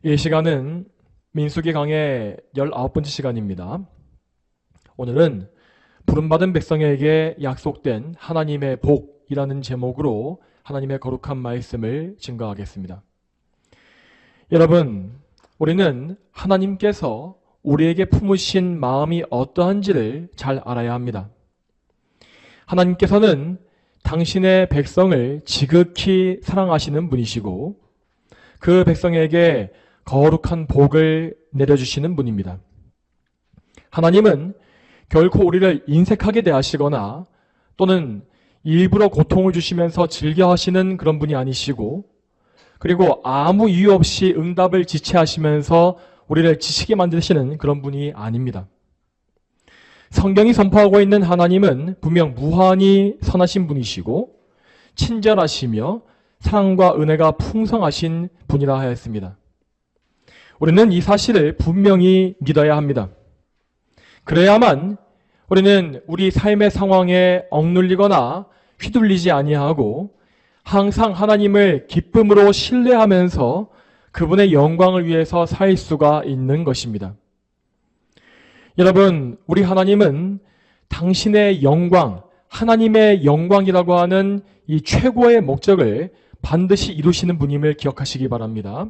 이 시간은 민수기 강의 19번째 시간입니다. 오늘은 부름받은 백성에게 약속된 하나님의 복이라는 제목으로 하나님의 거룩한 말씀을 증거하겠습니다. 여러분, 우리는 하나님께서 우리에게 품으신 마음이 어떠한지를 잘 알아야 합니다. 하나님께서는 당신의 백성을 지극히 사랑하시는 분이시고 그 백성에게 거룩한 복을 내려주시는 분입니다. 하나님은 결코 우리를 인색하게 대하시거나 또는 일부러 고통을 주시면서 즐겨 하시는 그런 분이 아니시고, 그리고 아무 이유 없이 응답을 지체하시면서 우리를 지치게 만드시는 그런 분이 아닙니다. 성경이 선포하고 있는 하나님은 분명 무한히 선하신 분이시고 친절하시며 사랑과 은혜가 풍성하신 분이라 하였습니다. 우리는 이 사실을 분명히 믿어야 합니다. 그래야만 우리는 우리 삶의 상황에 억눌리거나 휘둘리지 아니하고 항상 하나님을 기쁨으로 신뢰하면서 그분의 영광을 위해서 살 수가 있는 것입니다. 여러분, 우리 하나님은 당신의 영광, 하나님의 영광이라고 하는 이 최고의 목적을 반드시 이루시는 분임을 기억하시기 바랍니다.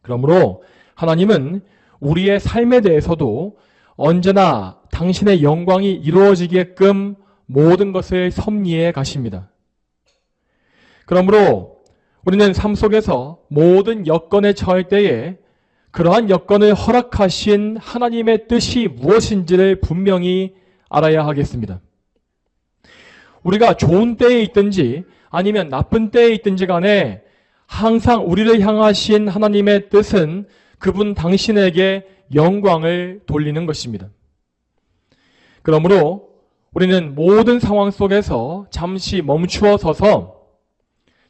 그러므로 하나님은 우리의 삶에 대해서도 언제나 당신의 영광이 이루어지게끔 모든 것을 섭리해 가십니다. 그러므로 우리는 삶 속에서 모든 여건에 처할 때에 그러한 여건을 허락하신 하나님의 뜻이 무엇인지를 분명히 알아야 하겠습니다. 우리가 좋은 때에 있든지 아니면 나쁜 때에 있든지 간에 항상 우리를 향하신 하나님의 뜻은 그분 당신에게 영광을 돌리는 것입니다. 그러므로 우리는 모든 상황 속에서 잠시 멈추어 서서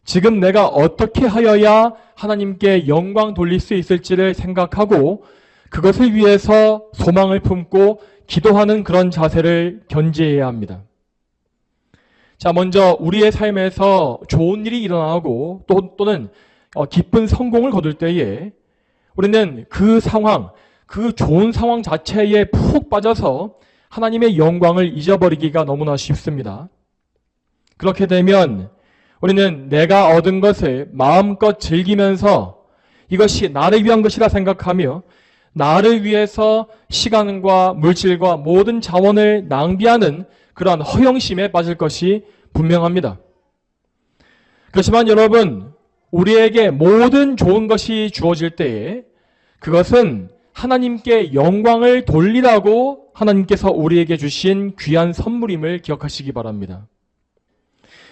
지금 내가 어떻게 하여야 하나님께 영광 돌릴 수 있을지를 생각하고 그것을 위해서 소망을 품고 기도하는 그런 자세를 견지해야 합니다. 자, 먼저 우리의 삶에서 좋은 일이 일어나고 또는 기쁜 성공을 거둘 때에 우리는 그 상황, 그 좋은 상황 자체에 푹 빠져서 하나님의 영광을 잊어버리기가 너무나 쉽습니다. 그렇게 되면 우리는 내가 얻은 것을 마음껏 즐기면서 이것이 나를 위한 것이라 생각하며 나를 위해서 시간과 물질과 모든 자원을 낭비하는 그러한 허영심에 빠질 것이 분명합니다. 그렇지만 여러분, 우리에게 모든 좋은 것이 주어질 때에 그것은 하나님께 영광을 돌리라고 하나님께서 우리에게 주신 귀한 선물임을 기억하시기 바랍니다.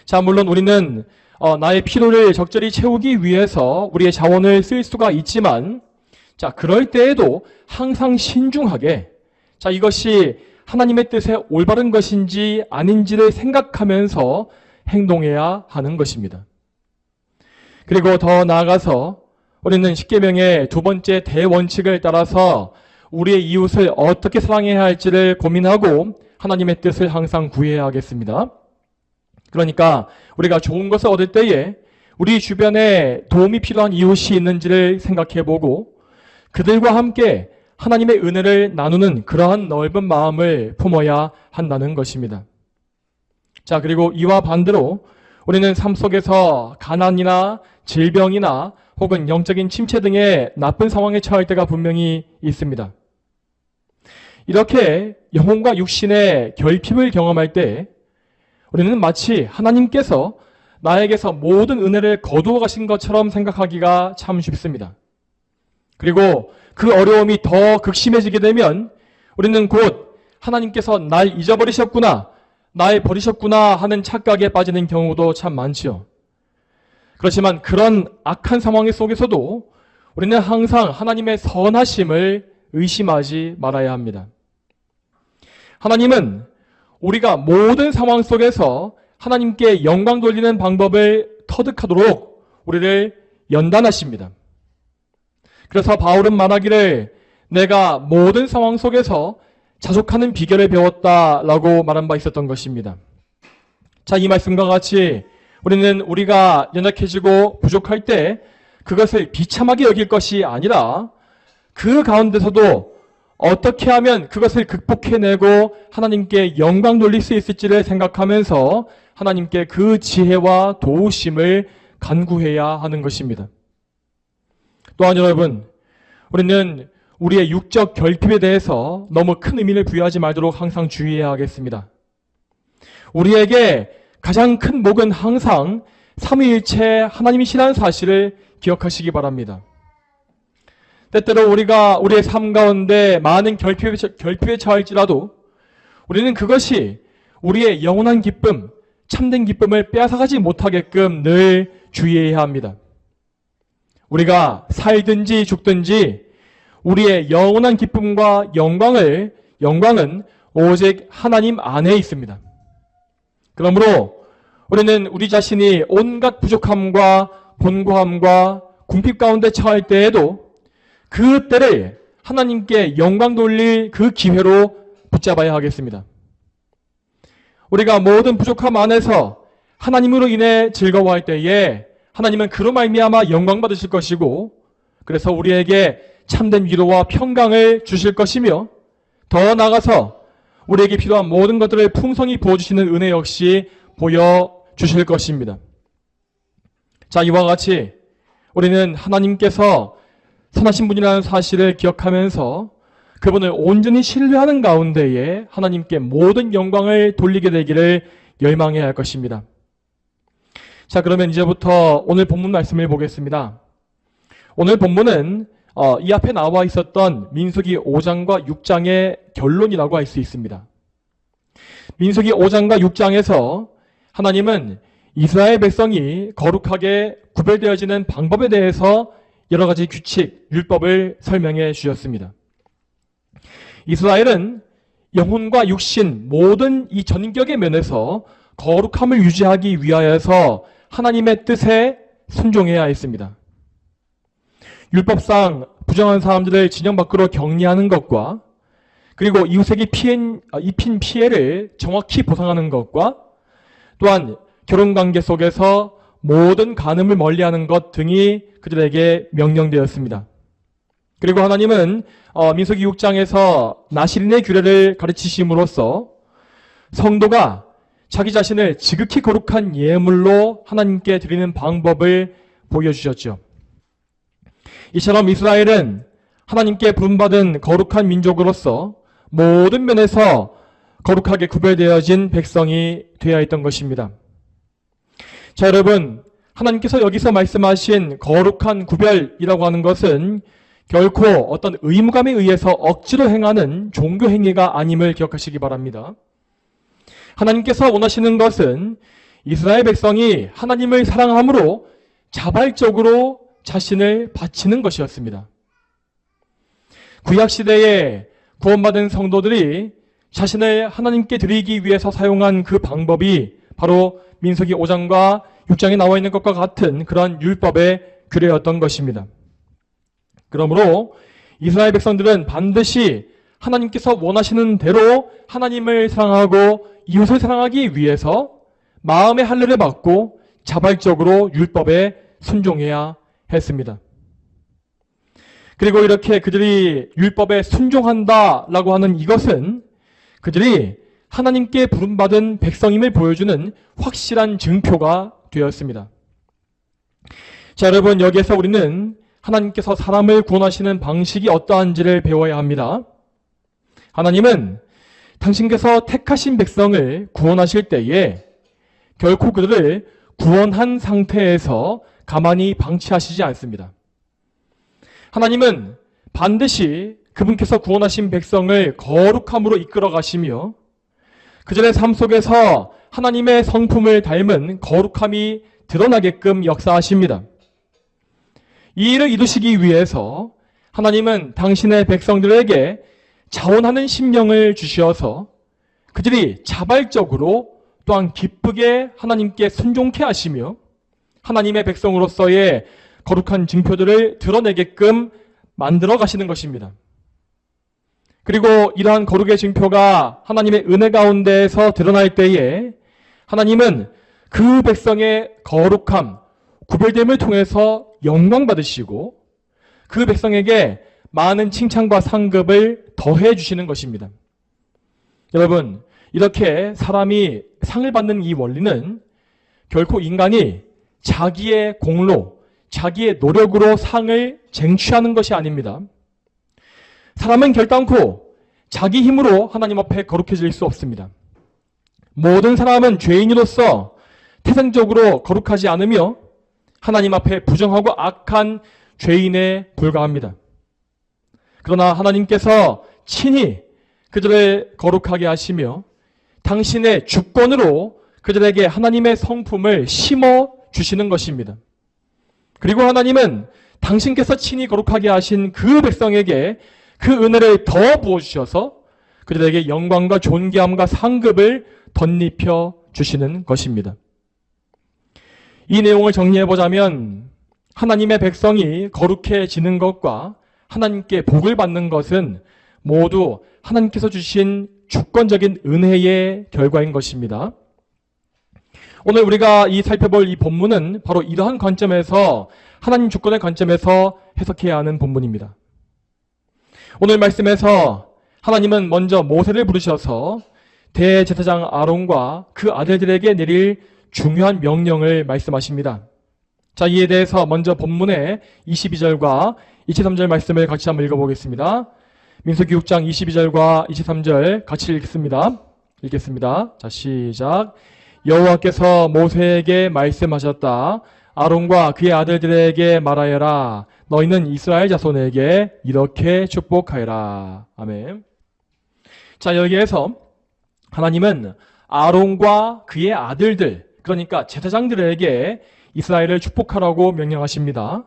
자, 물론 우리는 나의 필요를 적절히 채우기 위해서 우리의 자원을 쓸 수가 있지만, 자, 그럴 때에도 항상 신중하게, 자, 이것이 하나님의 뜻에 올바른 것인지 아닌지를 생각하면서 행동해야 하는 것입니다. 그리고 더 나아가서 우리는 십계명의 두 번째 대원칙을 따라서 우리의 이웃을 어떻게 사랑해야 할지를 고민하고 하나님의 뜻을 항상 구해야 하겠습니다. 그러니까 우리가 좋은 것을 얻을 때에 우리 주변에 도움이 필요한 이웃이 있는지를 생각해보고 그들과 함께 하나님의 은혜를 나누는 그러한 넓은 마음을 품어야 한다는 것입니다. 자, 그리고 이와 반대로 우리는 삶 속에서 가난이나 질병이나 혹은 영적인 침체 등의 나쁜 상황에 처할 때가 분명히 있습니다. 이렇게 영혼과 육신의 결핍을 경험할 때 우리는 마치 하나님께서 나에게서 모든 은혜를 거두어 가신 것처럼 생각하기가 참 쉽습니다. 그리고 그 어려움이 더 극심해지게 되면 우리는 곧 하나님께서 날 잊어버리셨구나, 날 버리셨구나 하는 착각에 빠지는 경우도 참 많지요. 그렇지만 그런 악한 상황 속에서도 우리는 항상 하나님의 선하심을 의심하지 말아야 합니다. 하나님은 우리가 모든 상황 속에서 하나님께 영광 돌리는 방법을 터득하도록 우리를 연단하십니다. 그래서 바울은 말하기를 내가 모든 상황 속에서 자족하는 비결을 배웠다라고 말한 바 있었던 것입니다. 자, 이 말씀과 같이 우리는 우리가 연약해지고 부족할 때 그것을 비참하게 여길 것이 아니라 그 가운데서도 어떻게 하면 그것을 극복해내고 하나님께 영광 돌릴 수 있을지를 생각하면서 하나님께 그 지혜와 도우심을 간구해야 하는 것입니다. 또한 여러분, 우리는 우리의 육적 결핍에 대해서 너무 큰 의미를 부여하지 말도록 항상 주의해야 하겠습니다. 우리에게 가장 큰 목은 항상 삼위일체 하나님이시라는 사실을 기억하시기 바랍니다. 때때로 우리가 우리의 삶 가운데 많은 결핍에 처할지라도 우리는 그것이 우리의 영원한 기쁨, 참된 기쁨을 빼앗아가지 못하게끔 늘 주의해야 합니다. 우리가 살든지 죽든지 우리의 영원한 기쁨과 영광은 오직 하나님 안에 있습니다. 그러므로 우리는 우리 자신이 온갖 부족함과 본고함과 궁핍 가운데 처할 때에도 그 때를 하나님께 영광 돌릴 그 기회로 붙잡아야 하겠습니다. 우리가 모든 부족함 안에서 하나님으로 인해 즐거워할 때에 하나님은 그로 말미암아 영광 받으실 것이고, 그래서 우리에게 참된 위로와 평강을 주실 것이며, 더 나아가서 우리에게 필요한 모든 것들을 풍성히 부어주시는 은혜 역시 보여주실 것입니다. 자, 이와 같이 우리는 하나님께서 선하신 분이라는 사실을 기억하면서 그분을 온전히 신뢰하는 가운데에 하나님께 모든 영광을 돌리게 되기를 열망해야 할 것입니다. 자, 그러면 이제부터 오늘 본문 말씀을 보겠습니다. 오늘 본문은 이 앞에 나와 있었던 민수기 5장과 6장의 결론이라고 할 수 있습니다. 민수기 5장과 6장에서 하나님은 이스라엘 백성이 거룩하게 구별되어지는 방법에 대해서 여러 가지 규칙, 율법을 설명해 주셨습니다. 이스라엘은 영혼과 육신 모든 이 전격의 면에서 거룩함을 유지하기 위하여서 하나님의 뜻에 순종해야 했습니다. 율법상 부정한 사람들을 진영 밖으로 격리하는 것과 그리고 이웃에게 입힌 피해를 정확히 보상하는 것과 또한 결혼관계 속에서 모든 간음을 멀리하는 것 등이 그들에게 명령되었습니다. 그리고 하나님은 민수기 6장에서 나실인의 규례를 가르치심으로써 성도가 자기 자신을 지극히 거룩한 예물로 하나님께 드리는 방법을 보여주셨죠. 이처럼 이스라엘은 하나님께 부름받은 거룩한 민족으로서 모든 면에서 거룩하게 구별되어진 백성이 되어야 했던 것입니다. 자, 여러분, 하나님께서 여기서 말씀하신 거룩한 구별이라고 하는 것은 결코 어떤 의무감에 의해서 억지로 행하는 종교 행위가 아님을 기억하시기 바랍니다. 하나님께서 원하시는 것은 이스라엘 백성이 하나님을 사랑함으로 자발적으로 자신을 바치는 것이었습니다. 구약시대에 구원받은 성도들이 자신을 하나님께 드리기 위해서 사용한 그 방법이 바로 민수기 5장과 6장에 나와 있는 것과 같은 그러한 율법의 규례였던 것입니다. 그러므로 이스라엘 백성들은 반드시 하나님께서 원하시는 대로 하나님을 사랑하고 이웃을 사랑하기 위해서 마음의 할례를 받고 자발적으로 율법에 순종해야 했습니다. 그리고 이렇게 그들이 율법에 순종한다라고 하는 이것은 그들이 하나님께 부름받은 백성임을 보여주는 확실한 증표가 되었습니다. 자, 여러분, 여기에서 우리는 하나님께서 사람을 구원하시는 방식이 어떠한지를 배워야 합니다. 하나님은 당신께서 택하신 백성을 구원하실 때에 결코 그들을 구원한 상태에서 가만히 방치하시지 않습니다. 하나님은 반드시 그분께서 구원하신 백성을 거룩함으로 이끌어 가시며 그들의 삶 속에서 하나님의 성품을 닮은 거룩함이 드러나게끔 역사하십니다. 이 일을 이루시기 위해서 하나님은 당신의 백성들에게 자원하는 심령을 주시어서 그들이 자발적으로 또한 기쁘게 하나님께 순종케 하시며 하나님의 백성으로서의 거룩한 증표들을 드러내게끔 만들어 가시는 것입니다. 그리고 이러한 거룩의 증표가 하나님의 은혜 가운데에서 드러날 때에 하나님은 그 백성의 거룩함, 구별됨을 통해서 영광 받으시고 그 백성에게 많은 칭찬과 상급을 더해 주시는 것입니다. 여러분, 이렇게 사람이 상을 받는 이 원리는 결코 인간이 자기의 공로, 자기의 노력으로 상을 쟁취하는 것이 아닙니다. 사람은 결단코 자기 힘으로 하나님 앞에 거룩해질 수 없습니다. 모든 사람은 죄인으로서 태생적으로 거룩하지 않으며 하나님 앞에 부정하고 악한 죄인에 불과합니다. 그러나 하나님께서 친히 그들을 거룩하게 하시며 당신의 주권으로 그들에게 하나님의 성품을 심어 주시는 것입니다. 그리고 하나님은 당신께서 친히 거룩하게 하신 그 백성에게 그 은혜를 더 부어주셔서 그들에게 영광과 존귀함과 상급을 덧입혀 주시는 것입니다. 이 내용을 정리해보자면 하나님의 백성이 거룩해지는 것과 하나님께 복을 받는 것은 모두 하나님께서 주신 주권적인 은혜의 결과인 것입니다. 오늘 우리가 살펴볼 이 본문은 바로 이러한 관점에서 하나님 주권의 관점에서 해석해야 하는 본문입니다. 오늘 말씀에서 하나님은 먼저 모세를 부르셔서 대제사장 아론과 그 아들들에게 내릴 중요한 명령을 말씀하십니다. 자, 이에 대해서 먼저 본문의 22절과 23절 말씀을 같이 한번 읽어보겠습니다. 민수기 6장 22절과 23절 같이 읽겠습니다. 자, 시작. 여호와께서 모세에게 말씀하셨다. 아론과 그의 아들들에게 말하여라. 너희는 이스라엘 자손에게 이렇게 축복하여라. 아멘. 자, 여기에서 하나님은 아론과 그의 아들들, 그러니까 제사장들에게 이스라엘을 축복하라고 명령하십니다.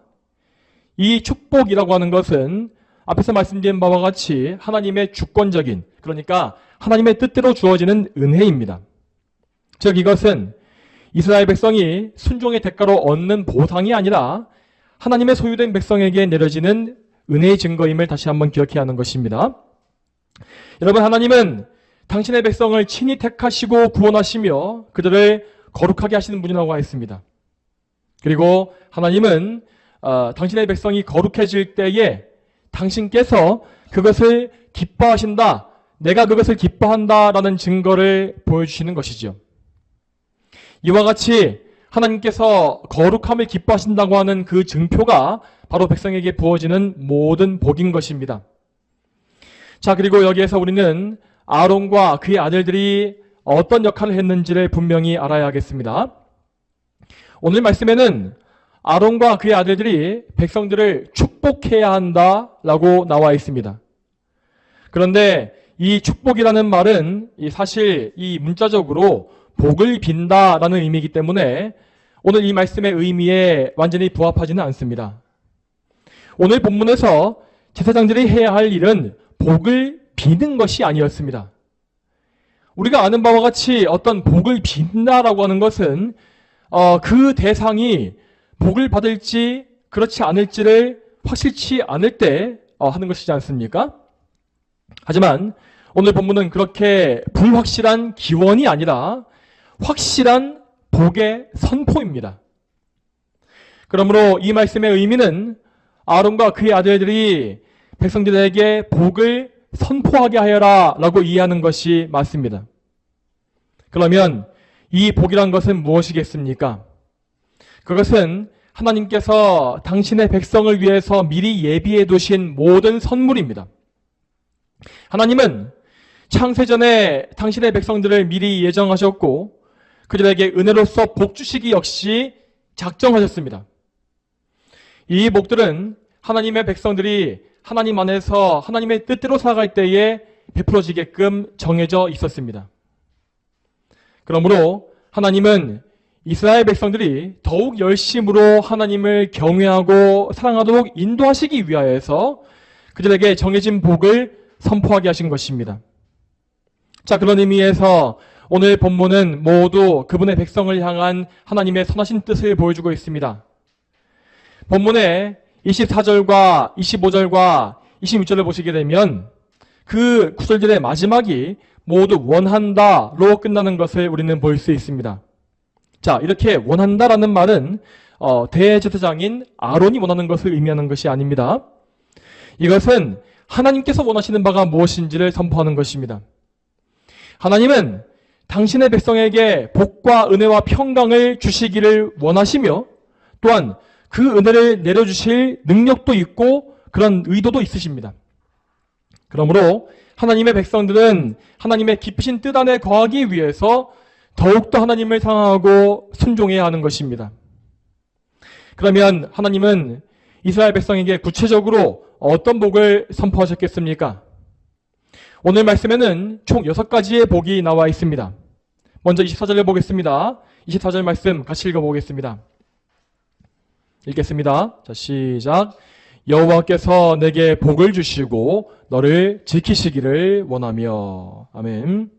이 축복이라고 하는 것은 앞에서 말씀드린 바와 같이 하나님의 주권적인, 그러니까 하나님의 뜻대로 주어지는 은혜입니다. 즉 이것은 이스라엘 백성이 순종의 대가로 얻는 보상이 아니라 하나님의 소유된 백성에게 내려지는 은혜의 증거임을 다시 한번 기억해야 하는 것입니다. 여러분, 하나님은 당신의 백성을 친히 택하시고 구원하시며 그들을 거룩하게 하시는 분이라고 하였습니다. 그리고 하나님은 당신의 백성이 거룩해질 때에 당신께서 그것을 기뻐하신다, 내가 그것을 기뻐한다라는 증거를 보여주시는 것이죠. 이와 같이 하나님께서 거룩함을 기뻐하신다고 하는 그 증표가 바로 백성에게 부어지는 모든 복인 것입니다. 자, 그리고 여기에서 우리는 아론과 그의 아들들이 어떤 역할을 했는지를 분명히 알아야 하겠습니다. 오늘 말씀에는 아론과 그의 아들들이 백성들을 축복해야 한다라고 나와 있습니다. 그런데 이 축복이라는 말은 사실 이 문자적으로 복을 빈다라는 의미이기 때문에 오늘 이 말씀의 의미에 완전히 부합하지는 않습니다. 오늘 본문에서 제사장들이 해야 할 일은 복을 비는 것이 아니었습니다. 우리가 아는 바와 같이 어떤 복을 빈다라고 하는 것은 그 대상이 복을 받을지 그렇지 않을지를 확실치 않을 때 하는 것이지 않습니까? 하지만 오늘 본문은 그렇게 불확실한 기원이 아니라 확실한 복의 선포입니다. 그러므로 이 말씀의 의미는 아론과 그의 아들들이 백성들에게 복을 선포하게 하여라 라고 이해하는 것이 맞습니다. 그러면 이 복이란 것은 무엇이겠습니까? 그것은 하나님께서 당신의 백성을 위해서 미리 예비해 두신 모든 선물입니다. 하나님은 창세전에 당신의 백성들을 미리 예정하셨고 그들에게 은혜로서 복 주시기 역시 작정하셨습니다. 이 복들은 하나님의 백성들이 하나님 안에서 하나님의 뜻대로 살아갈 때에 베풀어지게끔 정해져 있었습니다. 그러므로 하나님은 이스라엘 백성들이 더욱 열심으로 하나님을 경외하고 사랑하도록 인도하시기 위하여서 그들에게 정해진 복을 선포하게 하신 것입니다. 자, 그런 의미에서 오늘 본문은 모두 그분의 백성을 향한 하나님의 선하신 뜻을 보여주고 있습니다. 본문의 24절과 25절과 26절을 보시게 되면 그 구절들의 마지막이 모두 원한다로 끝나는 것을 우리는 볼 수 있습니다. 자, 이렇게 원한다라는 말은 대제사장인 아론이 원하는 것을 의미하는 것이 아닙니다. 이것은 하나님께서 원하시는 바가 무엇인지를 선포하는 것입니다. 하나님은 당신의 백성에게 복과 은혜와 평강을 주시기를 원하시며 또한 그 은혜를 내려주실 능력도 있고 그런 의도도 있으십니다. 그러므로 하나님의 백성들은 하나님의 깊으신 뜻 안에 거하기 위해서 더욱더 하나님을 사랑하고 순종해야 하는 것입니다. 그러면 하나님은 이스라엘 백성에게 구체적으로 어떤 복을 선포하셨겠습니까? 오늘 말씀에는 총 6가지의 복이 나와 있습니다. 먼저 24절을 보겠습니다. 24절 말씀 같이 읽어보겠습니다. 읽겠습니다. 자, 시작. 여호와께서 내게 복을 주시고 너를 지키시기를 원하며. 아멘.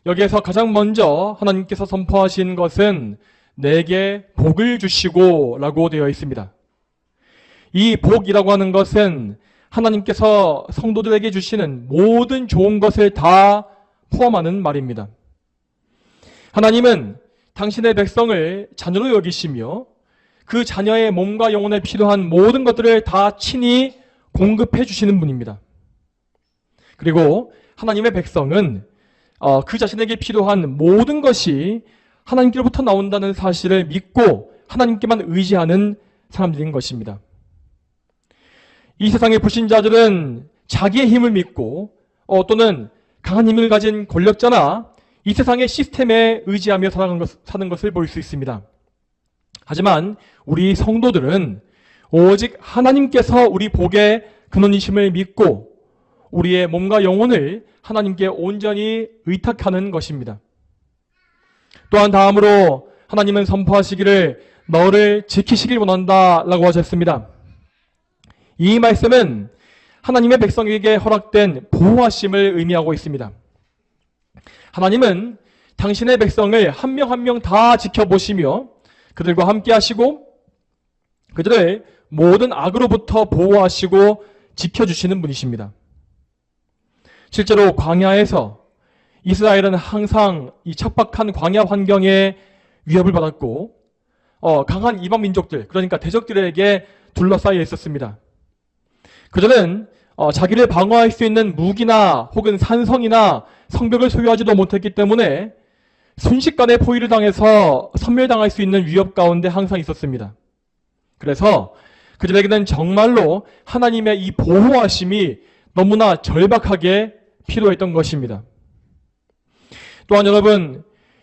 여기에서 가장 먼저 하나님께서 선포하신 것은 내게 복을 주시고 라고 되어 있습니다. 이 복이라고 하는 것은 하나님께서 성도들에게 주시는 모든 좋은 것을 다 포함하는 말입니다. 하나님은 당신의 백성을 자녀로 여기시며 그 자녀의 몸과 영혼에 필요한 모든 것들을 다 친히 공급해 주시는 분입니다. 그리고 하나님의 백성은 그 자신에게 필요한 모든 것이 하나님께로부터 나온다는 사실을 믿고 하나님께만 의지하는 사람들인 것입니다. 이 세상의 불신자들은 자기의 힘을 믿고 또는 강한 힘을 가진 권력자나 이 세상의 시스템에 의지하며 사는 것을 볼 수 있습니다. 하지만 우리 성도들은 오직 하나님께서 우리 복의 근원이심을 믿고 우리의 몸과 영혼을 하나님께 온전히 의탁하는 것입니다. 또한 다음으로 하나님은 선포하시기를 너를 지키시길 원한다 라고 하셨습니다. 이 말씀은 하나님의 백성에게 허락된 보호하심을 의미하고 있습니다. 하나님은 당신의 백성을 한 명 한 명 다 지켜보시며 그들과 함께 하시고 그들을 모든 악으로부터 보호하시고 지켜주시는 분이십니다. 실제로 광야에서 이스라엘은 항상 이 척박한 광야 환경에 위협을 받았고 강한 이방 민족들, 그러니까 대적들에게 둘러싸여 있었습니다. 그들은 자기를 방어할 수 있는 무기나 혹은 산성이나 성벽을 소유하지도 못했기 때문에 순식간에 포위를 당해서 섬멸당할 수 있는 위협 가운데 항상 있었습니다. 그래서 그들에게는 정말로 하나님의 이 보호하심이 너무나 절박하게 필요했던 것입니다. 또한 여러분,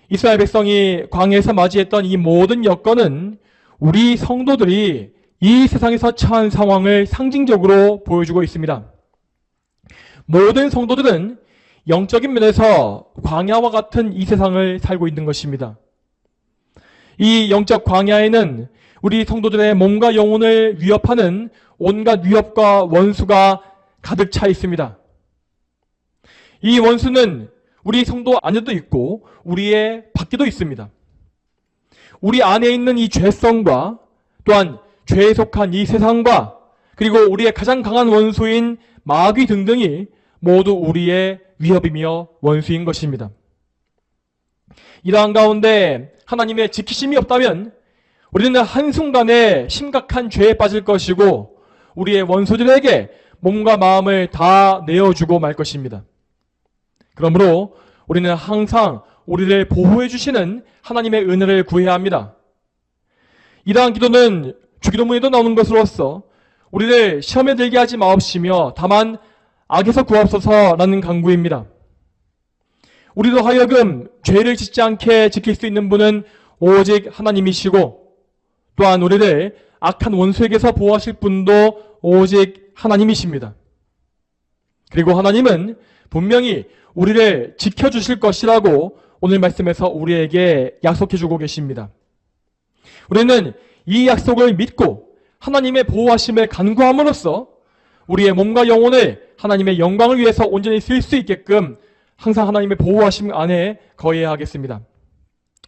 이스라엘 백성이 광야에서 맞이했던 이 모든 여건은 우리 성도들이 이 세상에서 처한 상황을 상징적으로 보여주고 있습니다. 모든 성도들은 영적인 면에서 광야와 같은 이 세상을 살고 있는 것입니다. 이 영적 광야에는 우리 성도들의 몸과 영혼을 위협하는 온갖 위협과 원수가 가득 차 있습니다. 이 원수는 우리 성도 안에도 있고 우리의 밖에도 있습니다. 우리 안에 있는 이 죄성과 또한 죄에 속한 이 세상과 그리고 우리의 가장 강한 원수인 마귀 등등이 모두 우리의 위협이며 원수인 것입니다. 이러한 가운데 하나님의 지키심이 없다면 우리는 한순간에 심각한 죄에 빠질 것이고 우리의 원수들에게 몸과 마음을 다 내어주고 말 것입니다. 그러므로 우리는 항상 우리를 보호해 주시는 하나님의 은혜를 구해야 합니다. 이러한 기도는 주기도문에도 나오는 것으로서 우리를 시험에 들게 하지 마옵시며 다만 악에서 구하옵소서라는 간구입니다. 우리로 하여금 죄를 짓지 않게 지킬 수 있는 분은 오직 하나님이시고 또한 우리를 악한 원수에게서 보호하실 분도 오직 하나님이십니다. 그리고 하나님은 분명히 우리를 지켜주실 것이라고 오늘 말씀에서 우리에게 약속해주고 계십니다. 우리는 이 약속을 믿고 하나님의 보호하심을 간구함으로써 우리의 몸과 영혼을 하나님의 영광을 위해서 온전히 쓸 수 있게끔 항상 하나님의 보호하심 안에 거해야 하겠습니다.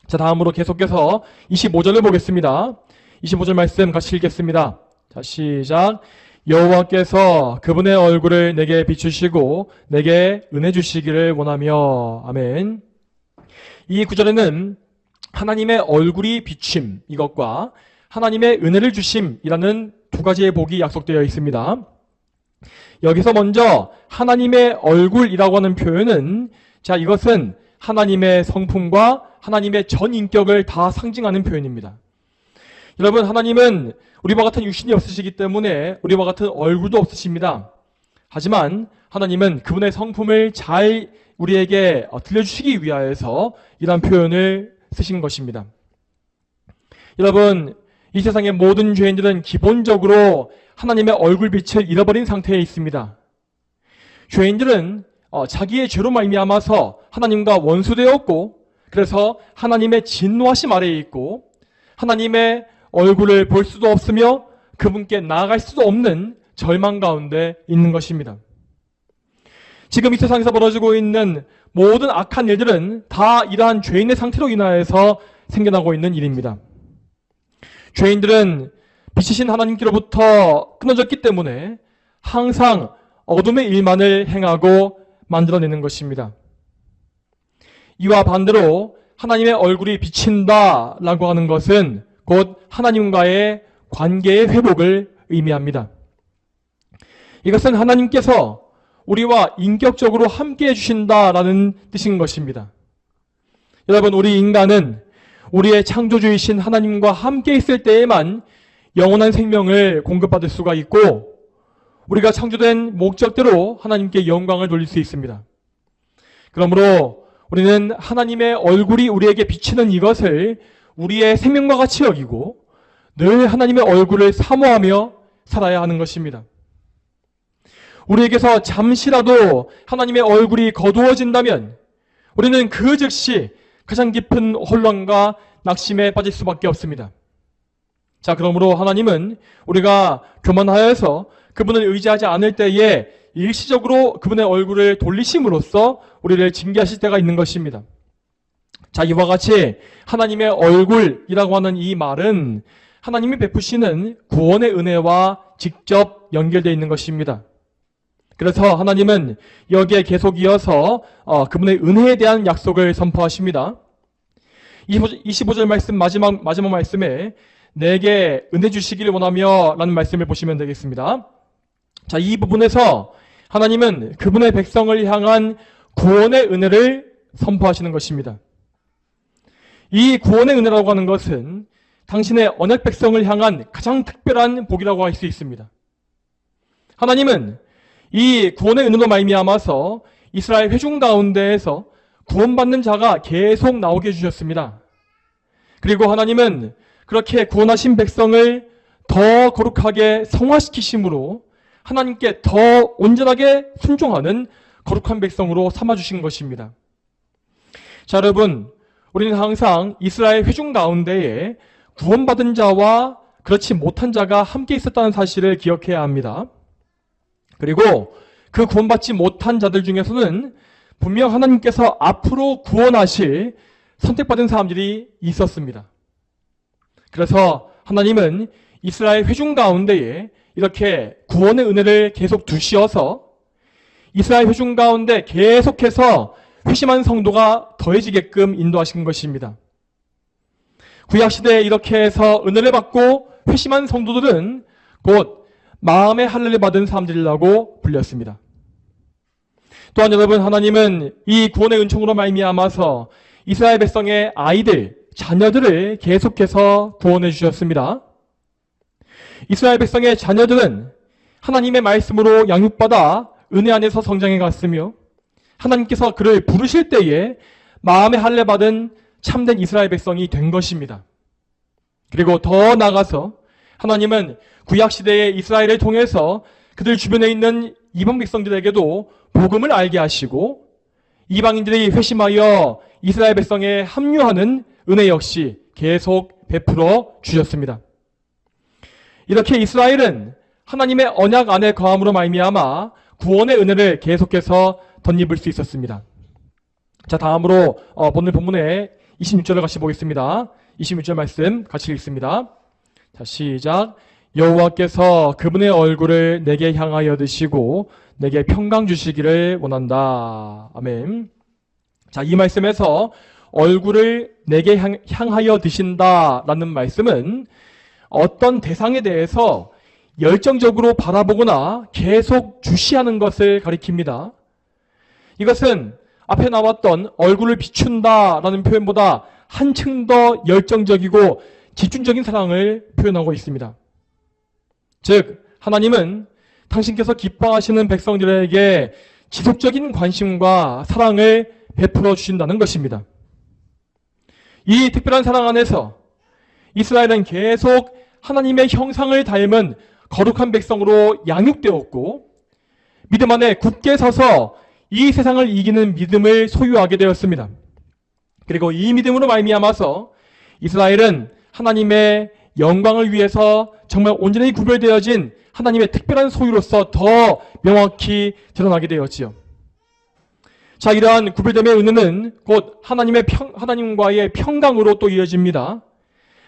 자, 다음으로 계속해서 25절을 보겠습니다. 25절 말씀 같이 읽겠습니다. 자, 시작. 여호와께서 그분의 얼굴을 내게 비추시고 내게 은혜 주시기를 원하며. 아멘. 이 구절에는 하나님의 얼굴이 비춤 이것과 하나님의 은혜를 주심이라는 두 가지의 복이 약속되어 있습니다. 여기서 먼저 하나님의 얼굴이라고 하는 표현은 이것은 하나님의 성품과 하나님의 전 인격을 다 상징하는 표현입니다. 여러분, 하나님은 우리와 같은 육신이 없으시기 때문에 우리와 같은 얼굴도 없으십니다. 하지만 하나님은 그분의 성품을 잘 우리에게 들려주시기 위하여서 이런 표현을 쓰신 것입니다. 여러분, 이 세상의 모든 죄인들은 기본적으로 하나님의 얼굴빛을 잃어버린 상태에 있습니다. 죄인들은 자기의 죄로 말미암아서 하나님과 원수되었고, 그래서 하나님의 진노하심 아래에 있고, 하나님의 얼굴을 볼 수도 없으며 그분께 나아갈 수도 없는 절망 가운데 있는 것입니다. 지금 이 세상에서 벌어지고 있는 모든 악한 일들은 다 이러한 죄인의 상태로 인하여서 생겨나고 있는 일입니다. 죄인들은 빛이신 하나님께로부터 끊어졌기 때문에 항상 어둠의 일만을 행하고 만들어내는 것입니다. 이와 반대로 하나님의 얼굴이 비친다라고 하는 것은 곧 하나님과의 관계의 회복을 의미합니다. 이것은 하나님께서 우리와 인격적으로 함께 해주신다라는 뜻인 것입니다. 여러분, 우리 인간은 우리의 창조주이신 하나님과 함께 있을 때에만 영원한 생명을 공급받을 수가 있고, 우리가 창조된 목적대로 하나님께 영광을 돌릴 수 있습니다. 그러므로 우리는 하나님의 얼굴이 우리에게 비치는 이것을 우리의 생명과 같이 여기고 늘 하나님의 얼굴을 사모하며 살아야 하는 것입니다. 우리에게서 잠시라도 하나님의 얼굴이 거두어진다면 우리는 그 즉시 가장 깊은 혼란과 낙심에 빠질 수밖에 없습니다. 그러므로 하나님은 우리가 교만하여서 그분을 의지하지 않을 때에 일시적으로 그분의 얼굴을 돌리심으로써 우리를 징계하실 때가 있는 것입니다. 이와 같이 하나님의 얼굴이라고 하는 이 말은 하나님이 베푸시는 구원의 은혜와 직접 연결되어 있는 것입니다. 그래서 하나님은 여기에 계속 이어서 그분의 은혜에 대한 약속을 선포하십니다. 25절 말씀 마지막 말씀에 내게 은혜 주시기를 원하며 라는 말씀을 보시면 되겠습니다. 이 부분에서 하나님은 그분의 백성을 향한 구원의 은혜를 선포하시는 것입니다. 이 구원의 은혜라고 하는 것은 당신의 언약 백성을 향한 가장 특별한 복이라고 할 수 있습니다. 하나님은 이 구원의 은혜로 말미암아서 이스라엘 회중 가운데에서 구원받는 자가 계속 나오게 해주셨습니다. 그리고 하나님은 그렇게 구원하신 백성을 더 거룩하게 성화시키심으로 하나님께 더 온전하게 순종하는 거룩한 백성으로 삼아주신 것입니다. 여러분, 우리는 항상 이스라엘 회중 가운데에 구원받은 자와 그렇지 못한 자가 함께 있었다는 사실을 기억해야 합니다. 그리고 그 구원받지 못한 자들 중에서는 분명 하나님께서 앞으로 구원하실 선택받은 사람들이 있었습니다. 그래서 하나님은 이스라엘 회중 가운데에 이렇게 구원의 은혜를 계속 두시어서 이스라엘 회중 가운데 계속해서 회심한 성도가 더해지게끔 인도하신 것입니다. 구약시대에 이렇게 해서 은혜를 받고 회심한 성도들은 곧 마음의 할례를 받은 사람들이라고 불렸습니다. 또한 여러분, 하나님은 이 구원의 은총으로 말미암아서 이스라엘 백성의 아이들, 자녀들을 계속해서 구원해 주셨습니다. 이스라엘 백성의 자녀들은 하나님의 말씀으로 양육받아 은혜 안에서 성장해 갔으며 하나님께서 그를 부르실 때에 마음의 할례 받은 참된 이스라엘 백성이 된 것입니다. 그리고 더 나아가서 하나님은 구약시대의 이스라엘을 통해서 그들 주변에 있는 이방 백성들에게도 복음을 알게 하시고 이방인들이 회심하여 이스라엘 백성에 합류하는 은혜 역시 계속 베풀어 주셨습니다. 이렇게 이스라엘은 하나님의 언약 안에 거함으로 말미암아 구원의 은혜를 계속해서 덧입을 수 있었습니다. 다음으로 오늘 본문의 26절을 같이 보겠습니다. 26절 말씀 같이 읽습니다. 시작. 여호와께서 그분의 얼굴을 내게 향하여 드시고 내게 평강 주시기를 원한다. 아멘. 이 말씀에서 얼굴을 내게 향하여 드신다라는 말씀은 어떤 대상에 대해서 열정적으로 바라보거나 계속 주시하는 것을 가리킵니다. 이것은 앞에 나왔던 얼굴을 비춘다라는 표현보다 한층 더 열정적이고 집중적인 사랑을 표현하고 있습니다. 즉, 하나님은 당신께서 기뻐하시는 백성들에게 지속적인 관심과 사랑을 베풀어 주신다는 것입니다. 이 특별한 사랑 안에서 이스라엘은 계속 하나님의 형상을 닮은 거룩한 백성으로 양육되었고, 믿음 안에 굳게 서서 이 세상을 이기는 믿음을 소유하게 되었습니다. 그리고 이 믿음으로 말미암아서 이스라엘은 하나님의 영광을 위해서 정말 온전히 구별되어진 하나님의 특별한 소유로서 더 명확히 드러나게 되었지요. 자, 이러한 구별됨의 은혜는 곧 하나님과의 평강으로 또 이어집니다.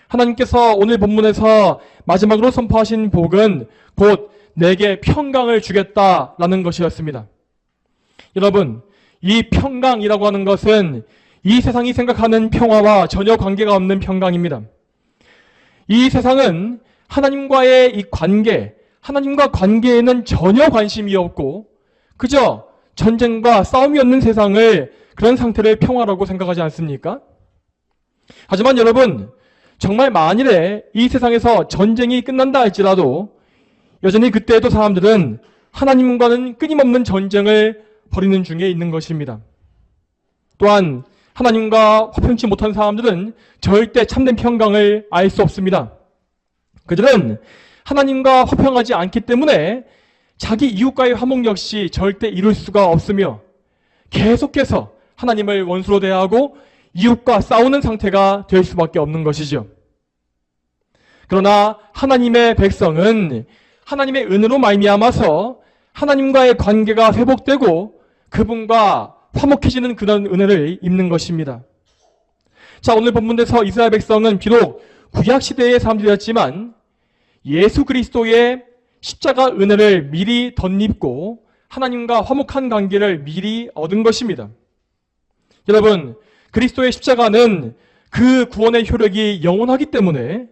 하나님께서 오늘 본문에서 마지막으로 선포하신 복은 곧 내게 평강을 주겠다라는 것이었습니다. 여러분, 이 평강이라고 하는 것은 이 세상이 생각하는 평화와 전혀 관계가 없는 평강입니다. 이 세상은 하나님과의 이 관계, 하나님과 관계에는 전혀 관심이 없고 그저 전쟁과 싸움이 없는 세상을 그런 상태를 평화라고 생각하지 않습니까? 하지만 여러분, 정말 만일에 이 세상에서 전쟁이 끝난다 할지라도 여전히 그때에도 사람들은 하나님과는 끊임없는 전쟁을 벌이는 중에 있는 것입니다. 또한 하나님과 화평치 못한 사람들은 절대 참된 평강을 알 수 없습니다. 그들은 하나님과 화평하지 않기 때문에 자기 이웃과의 화목 역시 절대 이룰 수가 없으며 계속해서 하나님을 원수로 대하고 이웃과 싸우는 상태가 될 수밖에 없는 것이죠. 그러나 하나님의 백성은 하나님의 은혜로 말미암아서 하나님과의 관계가 회복되고 그분과 화목해지는 그런 은혜를 입는 것입니다. 자, 오늘 본문에서 이스라엘 백성은 비록 구약시대의 사람들이었지만 예수 그리스도의 십자가 은혜를 미리 덧입고 하나님과 화목한 관계를 미리 얻은 것입니다. 여러분, 그리스도의 십자가는 그 구원의 효력이 영원하기 때문에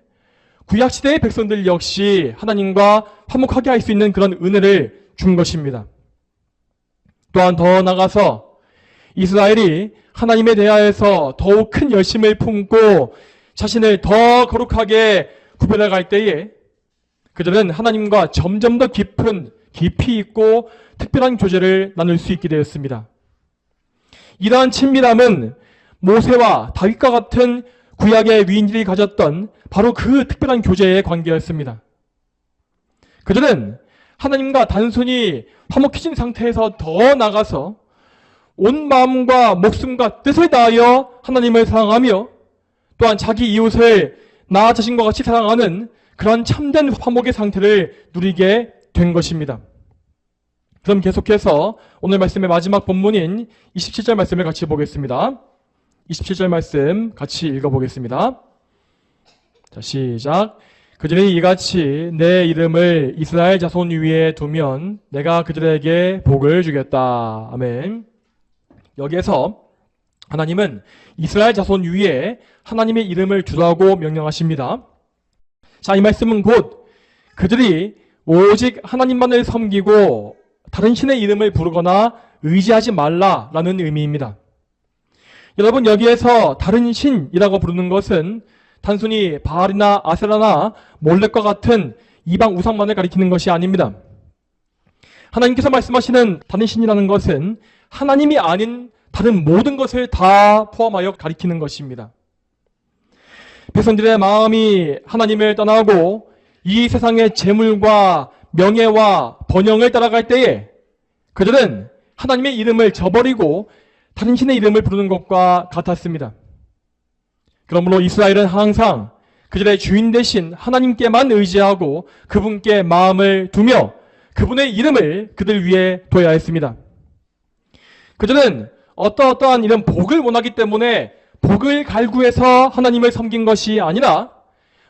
구약시대의 백성들 역시 하나님과 화목하게 할 수 있는 그런 은혜를 준 것입니다. 또한 더 나아가서 이스라엘이 하나님에 대하여서 더욱 큰 열심을 품고 자신을 더 거룩하게 구별해 갈 때에 그들은 하나님과 점점 더 깊이 있고 특별한 교제를 나눌 수 있게 되었습니다. 이러한 친밀함은 모세와 다윗과 같은 구약의 위인들이 가졌던 바로 그 특별한 교제의 관계였습니다. 그들은 하나님과 단순히 화목해진 상태에서 더 나가서 온 마음과 목숨과 뜻을 다하여 하나님을 사랑하며 또한 자기 이웃을 나 자신과 같이 사랑하는 그런 참된 화목의 상태를 누리게 된 것입니다. 그럼 계속해서 오늘 말씀의 마지막 본문인 27절 말씀을 같이 보겠습니다. 27절 말씀 같이 읽어보겠습니다. 자, 시작. 그들이 이같이 내 이름을 이스라엘 자손 위에 두면 내가 그들에게 복을 주겠다. 아멘. 여기에서 하나님은 이스라엘 자손 위에 하나님의 이름을 두라고 명령하십니다. 자, 이 말씀은 곧 그들이 오직 하나님만을 섬기고 다른 신의 이름을 부르거나 의지하지 말라라는 의미입니다. 여러분, 여기에서 다른 신이라고 부르는 것은 단순히 바알이나 아세라나 몰렉과 같은 이방 우상만을 가리키는 것이 아닙니다. 하나님께서 말씀하시는 다른 신이라는 것은 하나님이 아닌 다른 모든 것을 다 포함하여 가리키는 것입니다. 백성들의 마음이 하나님을 떠나고 이 세상의 재물과 명예와 번영을 따라갈 때에 그들은 하나님의 이름을 저버리고 다른 신의 이름을 부르는 것과 같았습니다. 그러므로 이스라엘은 항상 그들의 주인 되신 하나님께만 의지하고 그분께 마음을 두며 그분의 이름을 그들 위에 둬야 했습니다. 그들은 어떠한 이런 복을 원하기 때문에 복을 갈구해서 하나님을 섬긴 것이 아니라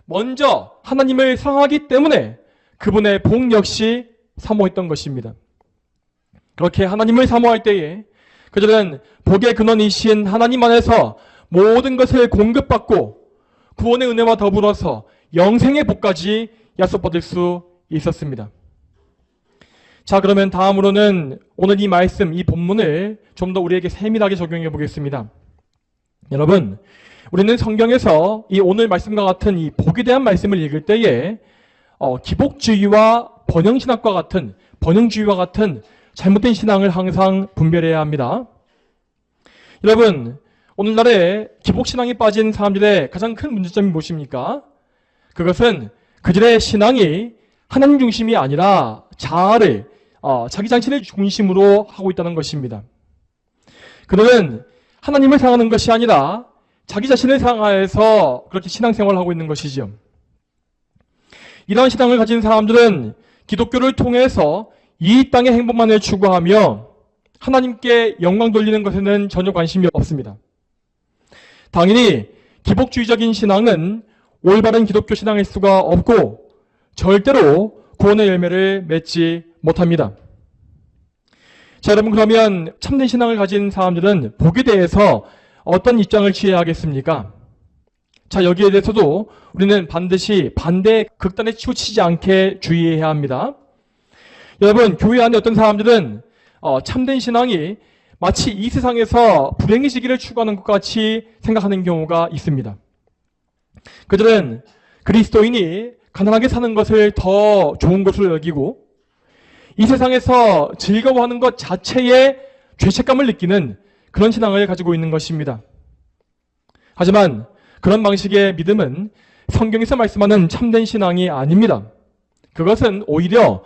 먼저 하나님을 사랑하기 때문에 그분의 복 역시 사모했던 것입니다. 그렇게 하나님을 사모할 때에 그들은 복의 근원이신 하나님 안에서 모든 것을 공급받고 구원의 은혜와 더불어서 영생의 복까지 약속받을 수 있었습니다. 자, 그러면 다음으로는 오늘 이 말씀, 이 본문을 좀 더 우리에게 세밀하게 적용해 보겠습니다. 여러분, 우리는 성경에서 이 오늘 말씀과 같은 이 복에 대한 말씀을 읽을 때에 기복주의와 번영신학과 같은, 번영주의와 같은 잘못된 신앙을 항상 분별해야 합니다. 여러분, 오늘날에 기복신앙에 빠진 사람들의 가장 큰 문제점이 무엇입니까? 그것은 그들의 신앙이 하나님 중심이 아니라 자아를, 자기 자신을 중심으로 하고 있다는 것입니다. 그들은 하나님을 사랑하는 것이 아니라 자기 자신을 사랑하여서 그렇게 신앙생활을 하고 있는 것이죠. 이러한 신앙을 가진 사람들은 기독교를 통해서 이 땅의 행복만을 추구하며 하나님께 영광 돌리는 것에는 전혀 관심이 없습니다. 당연히 기복주의적인 신앙은 올바른 기독교 신앙일 수가 없고 절대로 구원의 열매를 맺지 못합니다. 자, 여러분, 그러면 참된 신앙을 가진 사람들은 복에 대해서 어떤 입장을 취해야 하겠습니까? 자, 여기에 대해서도 우리는 반드시 반대 극단에 치우치지 않게 주의해야 합니다. 여러분, 교회 안에 어떤 사람들은 참된 신앙이 마치 이 세상에서 불행해지기를 추구하는 것 같이 생각하는 경우가 있습니다. 그들은 그리스도인이 가난하게 사는 것을 더 좋은 것으로 여기고 이 세상에서 즐거워하는 것 자체에 죄책감을 느끼는 그런 신앙을 가지고 있는 것입니다. 하지만 그런 방식의 믿음은 성경에서 말씀하는 참된 신앙이 아닙니다. 그것은 오히려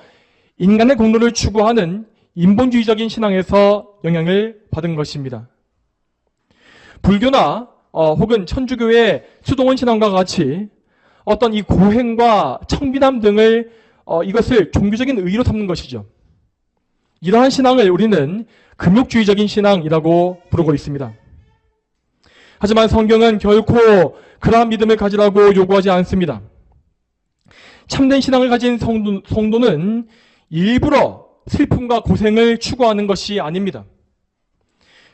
인간의 공로를 추구하는 인본주의적인 신앙에서 영향을 받은 것입니다. 불교나 혹은 천주교의 수동원 신앙과 같이 어떤 이 고행과 청비담 등을 이것을 종교적인 의의로 삼는 것이죠. 이러한 신앙을 우리는 금욕주의적인 신앙이라고 부르고 있습니다. 하지만 성경은 결코 그러한 믿음을 가지라고 요구하지 않습니다. 참된 신앙을 가진 성도는 일부러 슬픔과 고생을 추구하는 것이 아닙니다.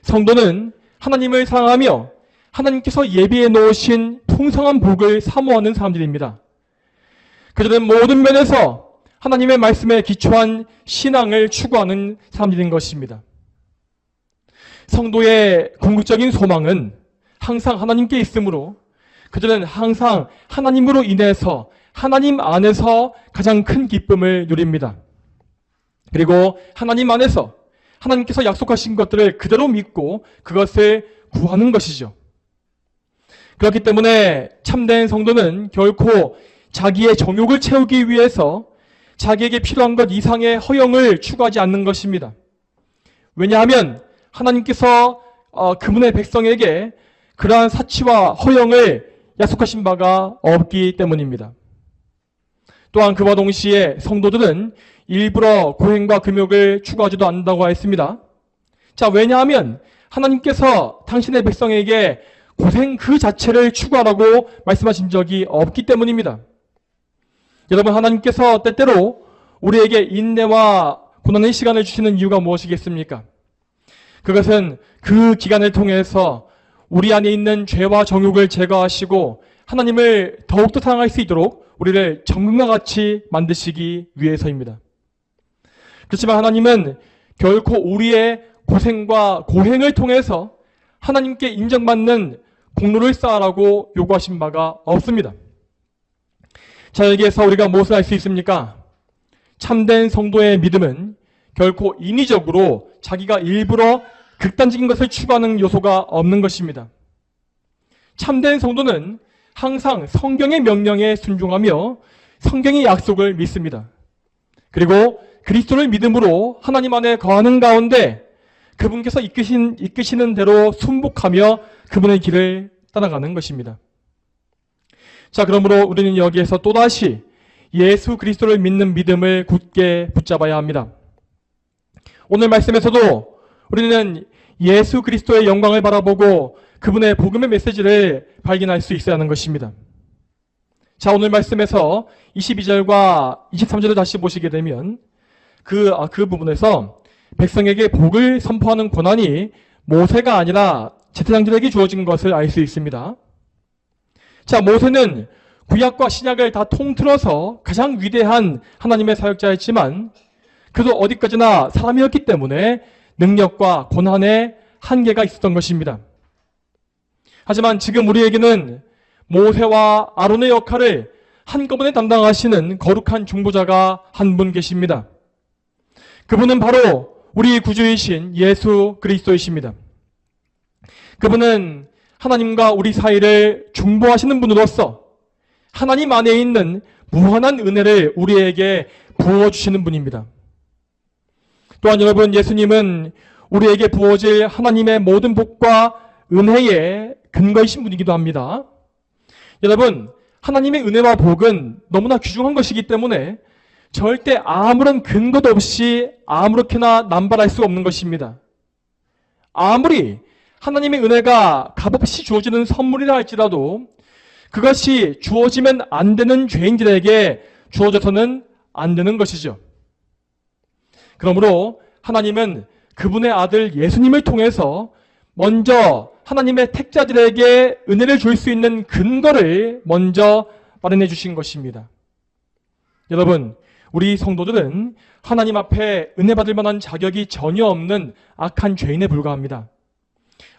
성도는 하나님을 사랑하며 하나님께서 예비해 놓으신 풍성한 복을 사모하는 사람들입니다. 그들은 모든 면에서 하나님의 말씀에 기초한 신앙을 추구하는 사람들인 것입니다. 성도의 궁극적인 소망은 항상 하나님께 있으므로 그들은 항상 하나님으로 인해서 하나님 안에서 가장 큰 기쁨을 누립니다. 그리고 하나님 안에서 하나님께서 약속하신 것들을 그대로 믿고 그것을 구하는 것이죠. 그렇기 때문에 참된 성도는 결코 자기의 정욕을 채우기 위해서 자기에게 필요한 것 이상의 허영을 추구하지 않는 것입니다. 왜냐하면 하나님께서 그분의 백성에게 그러한 사치와 허영을 약속하신 바가 없기 때문입니다. 또한 그와 동시에 성도들은 일부러 고행과 금욕을 추구하지도 않는다고 했습니다. 자, 왜냐하면 하나님께서 당신의 백성에게 고생 그 자체를 추구하라고 말씀하신 적이 없기 때문입니다. 여러분, 하나님께서 때때로 우리에게 인내와 고난의 시간을 주시는 이유가 무엇이겠습니까? 그것은 그 기간을 통해서 우리 안에 있는 죄와 정욕을 제거하시고 하나님을 더욱더 사랑할 수 있도록 우리를 정금과 같이 만드시기 위해서입니다. 그렇지만 하나님은 결코 우리의 고생과 고행을 통해서 하나님께 인정받는 공로를 쌓으라고 요구하신 바가 없습니다. 자, 여기에서 우리가 무엇을 알 수 있습니까? 참된 성도의 믿음은 결코 인위적으로 자기가 일부러 극단적인 것을 추구하는 요소가 없는 것입니다. 참된 성도는 항상 성경의 명령에 순종하며 성경의 약속을 믿습니다. 그리고 그리스도를 믿음으로 하나님 안에 거하는 가운데 그분께서 이끄시는 대로 순복하며 그분의 길을 따라가는 것입니다. 자, 그러므로 우리는 여기에서 또다시 예수 그리스도를 믿는 믿음을 굳게 붙잡아야 합니다. 오늘 말씀에서도 우리는 예수 그리스도의 영광을 바라보고 그분의 복음의 메시지를 발견할 수 있어야 하는 것입니다. 자, 오늘 말씀에서 22절과 23절을 다시 보시게 되면 그 부분에서 백성에게 복을 선포하는 권한이 모세가 아니라 제사장들에게 주어진 것을 알 수 있습니다. 자, 모세는 구약과 신약을 다 통틀어서 가장 위대한 하나님의 사역자였지만 그도 어디까지나 사람이었기 때문에 능력과 고난에 한계가 있었던 것입니다. 하지만 지금 우리에게는 모세와 아론의 역할을 한꺼번에 담당하시는 거룩한 중보자가 한 분 계십니다. 그분은 바로 우리 구주이신 예수 그리스도이십니다. 그분은 하나님과 우리 사이를 중보하시는 분으로서 하나님 안에 있는 무한한 은혜를 우리에게 부어주시는 분입니다. 또한 여러분, 예수님은 우리에게 부어질 하나님의 모든 복과 은혜의 근거이신 분이기도 합니다. 여러분, 하나님의 은혜와 복은 너무나 귀중한 것이기 때문에 절대 아무런 근거도 없이 아무렇게나 남발할 수 없는 것입니다. 아무리 하나님의 은혜가 값없이 주어지는 선물이라 할지라도 그것이 주어지면 안 되는 죄인들에게 주어져서는 안 되는 것이죠. 그러므로 하나님은 그분의 아들 예수님을 통해서 먼저 하나님의 택자들에게 은혜를 줄 수 있는 근거를 먼저 마련해 주신 것입니다. 여러분, 우리 성도들은 하나님 앞에 은혜 받을 만한 자격이 전혀 없는 악한 죄인에 불과합니다.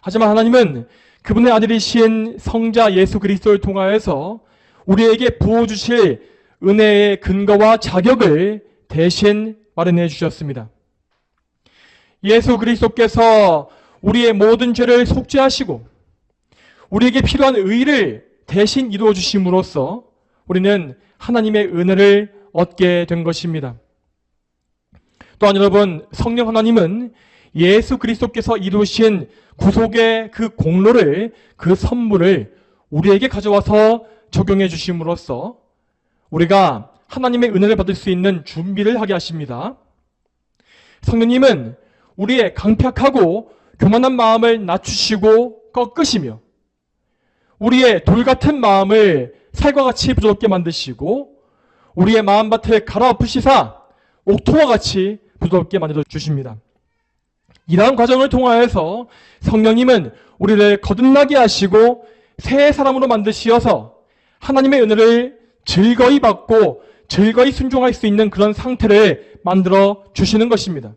하지만 하나님은 그분의 아들이신 성자 예수 그리스도를 통하여서 우리에게 부어주실 은혜의 근거와 자격을 대신 마련해 주셨습니다. 예수 그리스도께서 우리의 모든 죄를 속죄하시고 우리에게 필요한 의를 대신 이루어 주심으로써 우리는 하나님의 은혜를 얻게 된 것입니다. 또한 여러분, 성령 하나님은 예수 그리스도께서 이루신 구속의 그 공로를, 그 선물을 우리에게 가져와서 적용해 주심으로써 우리가 하나님의 은혜를 받을 수 있는 준비를 하게 하십니다. 성령님은 우리의 강팍하고 교만한 마음을 낮추시고 꺾으시며 우리의 돌같은 마음을 살과 같이 부드럽게 만드시고 우리의 마음밭을 갈아엎으시사 옥토와 같이 부드럽게 만들어 주십니다. 이러한 과정을 통하여서 성령님은 우리를 거듭나게 하시고 새 사람으로 만드시어서 하나님의 은혜를 즐거이 받고 즐거이 순종할 수 있는 그런 상태를 만들어 주시는 것입니다.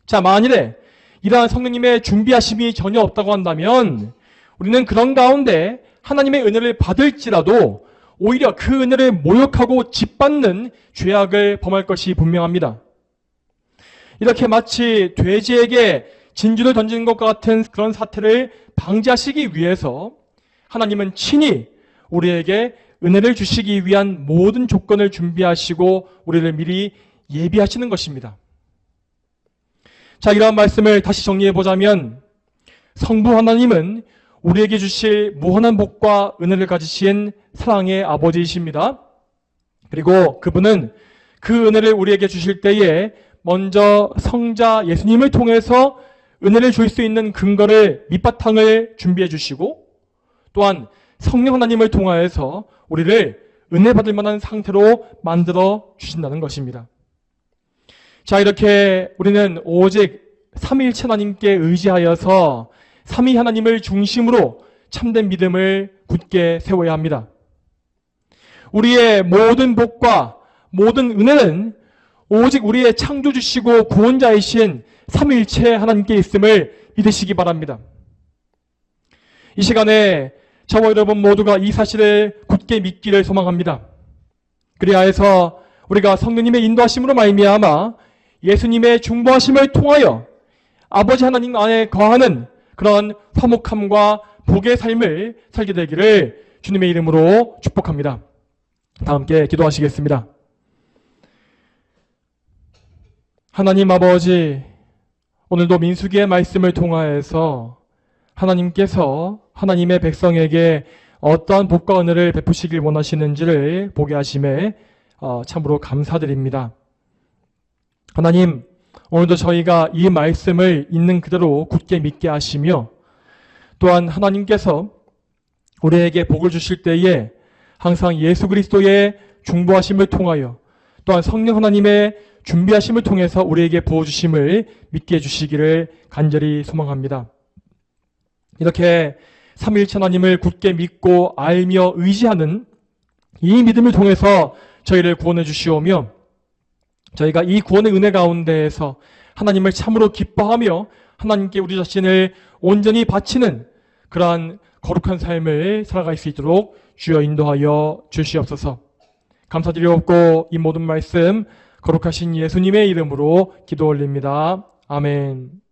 자, 만일에 이러한 성령님의 준비하심이 전혀 없다고 한다면 우리는 그런 가운데 하나님의 은혜를 받을지라도 오히려 그 은혜를 모욕하고 짓밟는 죄악을 범할 것이 분명합니다. 이렇게 마치 돼지에게 진주를 던지는 것과 같은 그런 사태를 방지하시기 위해서 하나님은 친히 우리에게 은혜를 주시기 위한 모든 조건을 준비하시고 우리를 미리 예비하시는 것입니다. 자, 이러한 말씀을 다시 정리해 보자면 성부 하나님은 우리에게 주실 무한한 복과 은혜를 가지신 사랑의 아버지이십니다. 그리고 그분은 그 은혜를 우리에게 주실 때에 먼저 성자 예수님을 통해서 은혜를 줄 수 있는 근거를 밑바탕을 준비해 주시고 또한 성령 하나님을 통하여서 우리를 은혜 받을 만한 상태로 만들어 주신다는 것입니다. 자, 이렇게 우리는 오직 삼위일체 하나님께 의지하여서 삼위 하나님을 중심으로 참된 믿음을 굳게 세워야 합니다. 우리의 모든 복과 모든 은혜는 오직 우리의 창조주시고 구원자이신 삼위일체 하나님께 있음을 믿으시기 바랍니다. 이 시간에 저와 여러분 모두가 이 사실을 굳게 믿기를 소망합니다. 그리하여서 우리가 성령님의 인도하심으로 말미암아 예수님의 중보하심을 통하여 아버지 하나님 안에 거하는 그런 화목함과 복의 삶을 살게 되기를 주님의 이름으로 축복합니다. 다 함께 기도하시겠습니다. 하나님 아버지, 오늘도 민수기의 말씀을 통하여서 하나님께서 하나님의 백성에게 어떠한 복과 은혜를 베푸시길 원하시는지를 보게 하심에 참으로 감사드립니다. 하나님, 오늘도 저희가 이 말씀을 있는 그대로 굳게 믿게 하시며 또한 하나님께서 우리에게 복을 주실 때에 항상 예수 그리스도의 중보하심을 통하여 또한 성령 하나님의 준비하심을 통해서 우리에게 부어주심을 믿게 해주시기를 간절히 소망합니다. 이렇게 삼위일체 하나님을 굳게 믿고 알며 의지하는 이 믿음을 통해서 저희를 구원해 주시오며 저희가 이 구원의 은혜 가운데에서 하나님을 참으로 기뻐하며 하나님께 우리 자신을 온전히 바치는 그러한 거룩한 삶을 살아갈 수 있도록 주여 인도하여 주시옵소서. 감사드리옵고 이 모든 말씀 거룩하신 예수님의 이름으로 기도 올립니다. 아멘.